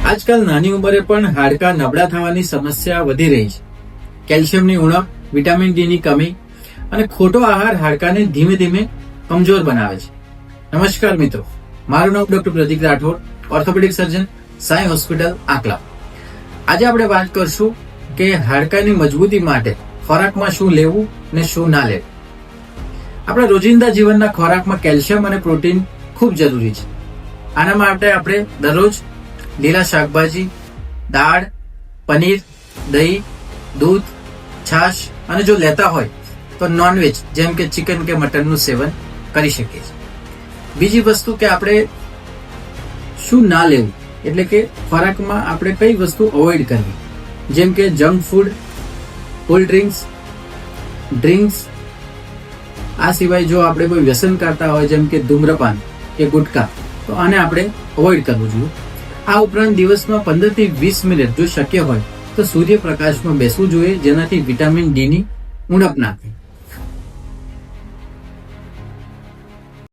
આજકાલ નાની ઉંમરે પણ હાડકાં નબળા થવાની સમસ્યા વધી રહી છે. કેલ્શિયમની ઉણપ, વિટામિન ડી ની કમી અને ખોટો આહાર હાડકાને ધીમે ધીમે કમજોર બનાવે છે. નમસ્કાર મિત્રો, મારું નામ doctor Pratik Rathod, orthopaedic surgeon, Sai hospital, Akola. આજે આપણે વાત કરશું કે હાડકાની મજબૂતી માટે ખોરાકમાં શું લેવું ને શું ના લેવું. આપણા રોજિંદા જીવનના ખોરાકમાં કેલ્શિયમ અને પ્રોટીન ખૂબ જરૂરી છે. આના માટે આપણે દરરોજ લીલા શાકભાજી, દાળ, પનીર, દહીં, દૂધ, છાશ અને જો લેતા હોય તો નોનવેજ જેમ કે ચિકન કે મટનનું સેવન કરી શકીએ છીએ. બીજી વસ્તુ કે આપણે શું ના લેવું, એટલે કે ખોરાકમાં આપણે કઈ વસ્તુ અવોઇડ કરવી, જેમ કે જંક ફૂડ, કોલ્ડ ડ્રિંક્સ. આ સિવાય જો આપણે કોઈ વ્યસન કરતા હોય જેમ કે ધૂમ્રપાન કે ગુટખા, તો આને આપણે અવોઇડ કરવું જોઈએ. આ ઉપરાંત દિવસમાં 15 થી 20 મિનિટ જો શક્ય હોય તો સૂર્યપ્રકાશમાં બેસવું જોઈએ, જેનાથી વિટામિન ડી ની ઉણપ ના થાય.